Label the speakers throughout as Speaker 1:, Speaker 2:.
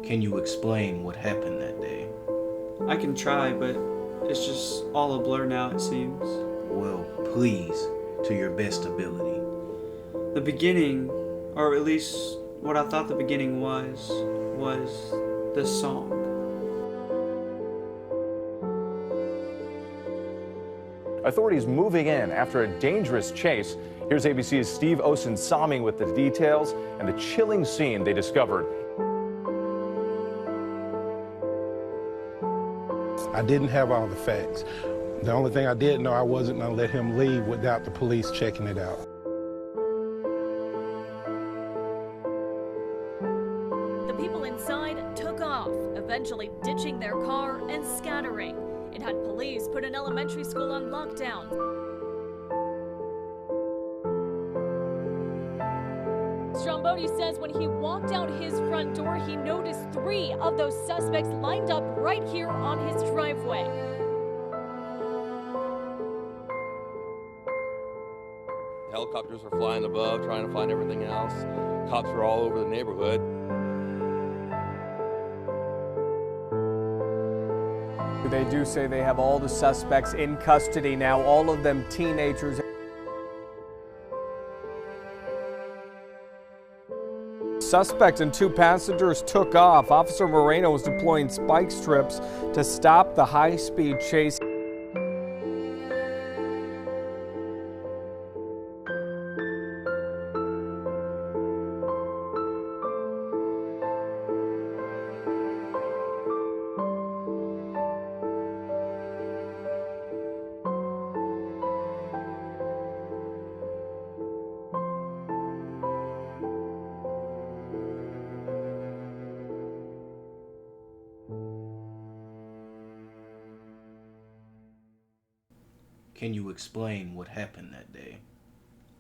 Speaker 1: Can you explain what happened that day?
Speaker 2: I can try, but it's just all a blur now, it seems.
Speaker 1: Well, please, to your best ability.
Speaker 2: The beginning, or at least what I thought the beginning was this song.
Speaker 3: Authorities moving in after a dangerous chase. Here's ABC's Steve Osunsami with the details and the chilling scene they discovered.
Speaker 4: I didn't have all the facts. The only thing I did know, I wasn't going to let him leave without the police checking it out.
Speaker 5: The people inside took off, eventually ditching their car and scattering. It had police put an elementary school on lockdown. Stromboni says when he walked out his front door, he noticed 3 of those suspects lined up right here on his driveway.
Speaker 6: Helicopters were flying above, trying to find everything else. Cops were all over the neighborhood.
Speaker 7: They do say they have all the suspects in custody now, all of them teenagers. Suspects and 2 passengers took off. Officer Moreno was deploying spike strips to stop the high-speed chase.
Speaker 1: Can you explain what happened that day?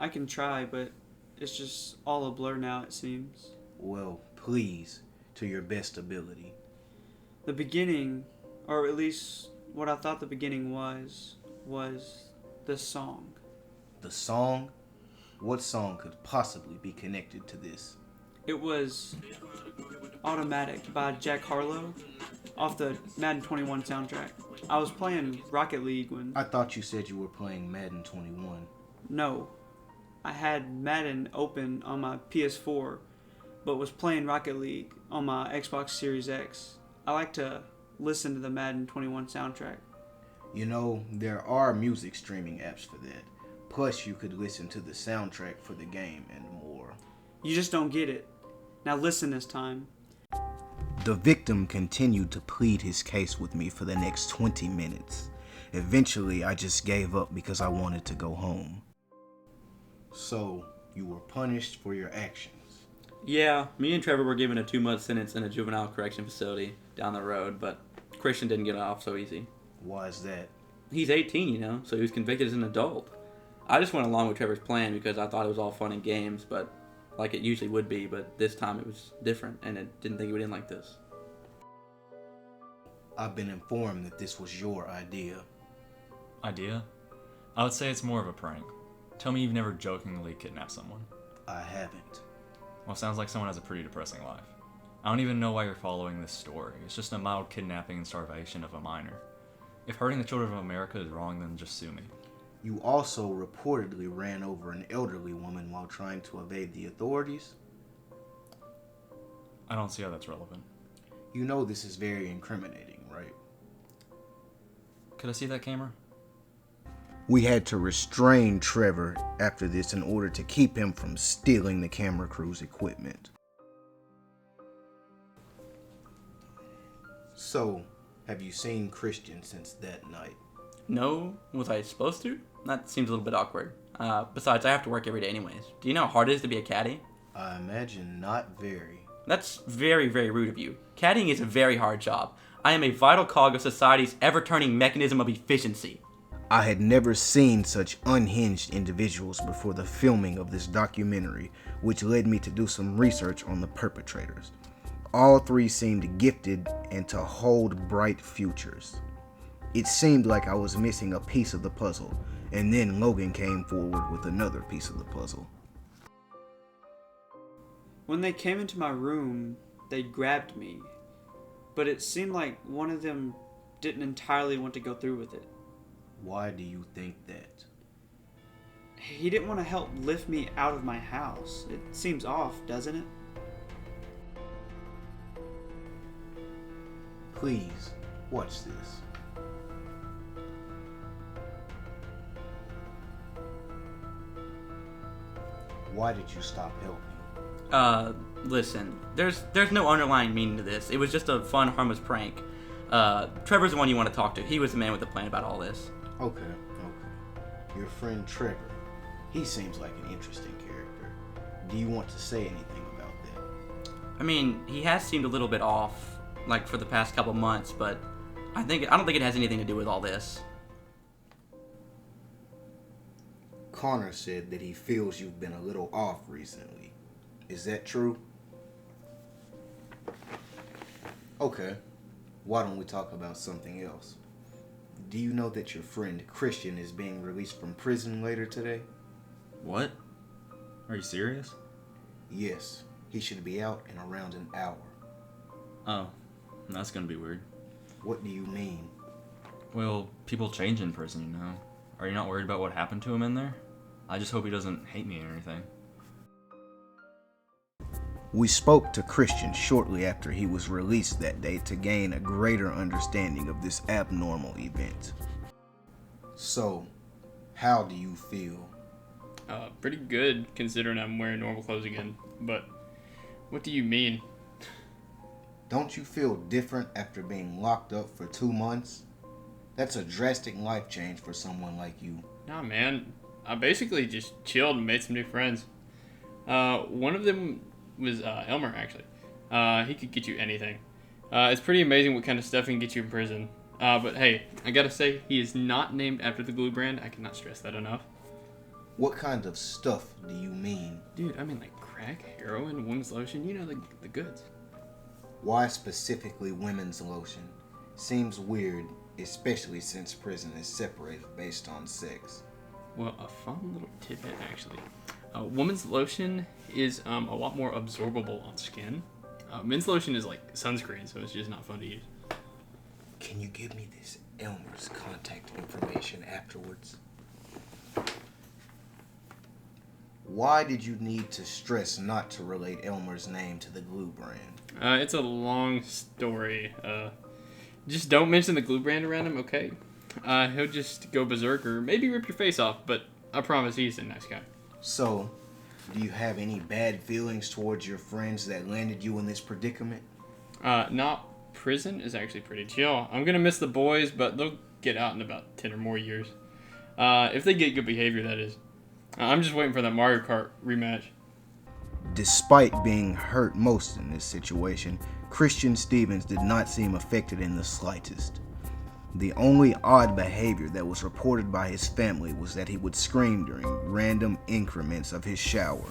Speaker 2: I can try, but it's just all a blur now, it seems.
Speaker 1: Well, please, to your best ability.
Speaker 2: The beginning, or at least what I thought the beginning was this song.
Speaker 1: The song? What song could possibly be connected to this?
Speaker 2: It was Automatic by Jack Harlow off the Madden 21 soundtrack. I was playing Rocket League when...
Speaker 1: I thought you said you were playing Madden 21.
Speaker 2: No. I had Madden open on my PS4, but was playing Rocket League on my Xbox Series X. I like to listen to the Madden 21 soundtrack.
Speaker 1: You know, there are music streaming apps for that. Plus, you could listen to the soundtrack for the game and more.
Speaker 2: You just don't get it. Now listen this time.
Speaker 1: The victim continued to plead his case with me for the next 20 minutes. Eventually, I just gave up because I wanted to go home. So, you were punished for your actions.
Speaker 8: Yeah, me and Trevor were given a 2-month sentence in a juvenile correction facility down the road, but Christian didn't get off so easy.
Speaker 1: Why is that?
Speaker 8: He's 18, so he was convicted as an adult. I just went along with Trevor's plan because I thought it was all fun and games, but like it usually would be, but this time it was different, and I didn't think it would end like this.
Speaker 1: I've been informed that this was your idea.
Speaker 9: Idea? I would say it's more of a prank. Tell me you've never jokingly kidnapped someone.
Speaker 1: I haven't.
Speaker 9: Well, sounds like someone has a pretty depressing life. I don't even know why you're following this story. It's just a mild kidnapping and starvation of a minor. If hurting the children of America is wrong, then just sue me.
Speaker 1: You also reportedly ran over an elderly woman while trying to evade the authorities.
Speaker 9: I don't see how that's relevant.
Speaker 1: You know this is very incriminating, right?
Speaker 9: Could I see that camera?
Speaker 1: We had to restrain Trevor after this in order to keep him from stealing the camera crew's equipment. So, have you seen Christian since that night?
Speaker 8: No? Was I supposed to? That seems a little bit awkward. Besides, I have to work every day anyways. Do you know how hard it is to be a caddy?
Speaker 1: I imagine not very.
Speaker 8: That's very, very rude of you. Caddying is a very hard job. I am a vital cog of society's ever-turning mechanism of efficiency.
Speaker 1: I had never seen such unhinged individuals before the filming of this documentary, which led me to do some research on the perpetrators. All 3 seemed gifted and to hold bright futures. It seemed like I was missing a piece of the puzzle, and then Logan came forward with another piece of the puzzle.
Speaker 2: When they came into my room, they grabbed me. But it seemed like one of them didn't entirely want to go through with it.
Speaker 1: Why do you think that?
Speaker 2: He didn't want to help lift me out of my house. It seems off, doesn't it?
Speaker 1: Please, watch this. Why did you stop helping?
Speaker 8: Listen, there's no underlying meaning to this. It was just a fun, harmless prank. Trevor's the one you want to talk to. He was the man with the plan about all this.
Speaker 1: Okay. Your friend Trevor, he seems like an interesting character. Do you want to say anything about that?
Speaker 8: I mean, he has seemed a little bit off, like for the past couple months, but I don't think it has anything to do with all this.
Speaker 1: Connor said that he feels you've been a little off recently. Is that true? Okay. Why don't we talk about something else? Do you know that your friend Christian is being released from prison later today?
Speaker 9: What? Are you serious?
Speaker 1: Yes. He should be out in around an hour.
Speaker 9: Oh, that's gonna be weird.
Speaker 1: What do you mean?
Speaker 9: Well, people change in prison, you know. Are you not worried about what happened to him in there? I just hope he doesn't hate me or anything.
Speaker 1: We spoke to Christian shortly after he was released that day to gain a greater understanding of this abnormal event. So, how do you feel?
Speaker 10: Pretty good, considering I'm wearing normal clothes again. But what do you mean?
Speaker 1: Don't you feel different after being locked up for 2 months? That's a drastic life change for someone like you.
Speaker 10: Nah, man. I basically just chilled and made some new friends. One of them was Elmer, actually. He could get you anything. It's pretty amazing what kind of stuff he can get you in prison. But hey, I gotta say, he is not named after the glue brand. I cannot stress that enough.
Speaker 1: What kind of stuff do you mean?
Speaker 10: Dude, I mean like crack, heroin, women's lotion, you know, the goods.
Speaker 1: Why specifically women's lotion? Seems weird, especially since prison is separated based on sex.
Speaker 10: Well, a fun little tidbit, actually. Women's lotion is a lot more absorbable on skin. Men's lotion is like sunscreen, so it's just not fun to use.
Speaker 1: Can you give me this Elmer's contact information afterwards? Why did you need to stress not to relate Elmer's name to the glue brand?
Speaker 10: It's a long story. Just don't mention the glue brand around him, okay? He'll just go berserk or maybe rip your face off, but I promise he's a nice guy.
Speaker 1: So, do you have any bad feelings towards your friends that landed you in this predicament?
Speaker 10: Not prison is actually pretty chill. I'm gonna miss the boys, but they'll get out in about 10 or more years. If they get good behavior, that is. I'm just waiting for that Mario Kart rematch.
Speaker 1: Despite being hurt most in this situation, Christian Stevens did not seem affected in the slightest. The only odd behavior that was reported by his family was that he would scream during random increments of his shower.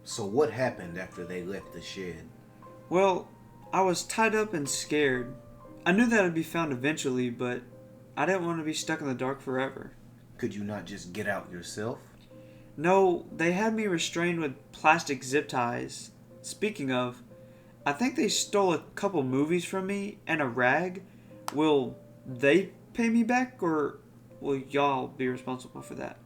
Speaker 1: So what happened after they left the shed?
Speaker 2: Well, I was tied up and scared. I knew that I'd be found eventually, but I didn't want to be stuck in the dark forever.
Speaker 1: Could you not just get out yourself?
Speaker 2: No, they had me restrained with plastic zip ties. Speaking of, I think they stole a couple movies from me and a rag. Will they pay me back, or will y'all be responsible for that?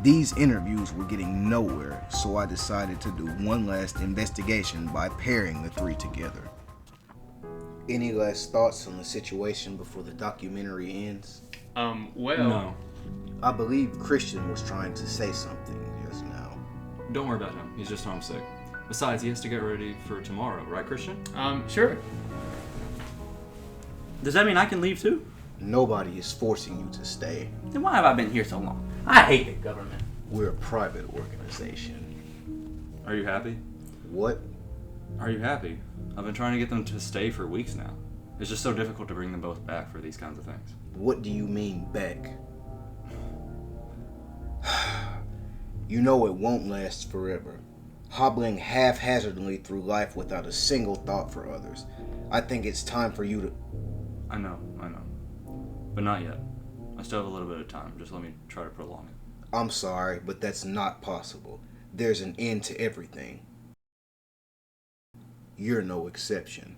Speaker 1: These interviews were getting nowhere, so I decided to do one last investigation by pairing the three together. Any last thoughts on the situation before the documentary ends?
Speaker 10: Well...
Speaker 9: No.
Speaker 1: I believe Christian was trying to say something just now.
Speaker 9: Don't worry about him. He's just homesick. Besides, he has to get ready for tomorrow, right, Christian?
Speaker 10: Sure.
Speaker 8: Does that mean I can leave too?
Speaker 1: Nobody is forcing you to stay.
Speaker 8: Then why have I been here so long? I hate the government.
Speaker 1: We're a private organization.
Speaker 9: Are you happy?
Speaker 1: What?
Speaker 9: Are you happy? I've been trying to get them to stay for weeks now. It's just so difficult to bring them both back for these kinds of things.
Speaker 1: What do you mean back? You know it won't last forever. hobbling haphazardly through life without a single thought for others. I think it's time for you to...
Speaker 9: I know. But not yet. I still have a little bit of time. Just let me try to prolong it.
Speaker 1: I'm sorry, but that's not possible. There's an end to everything. You're no exception.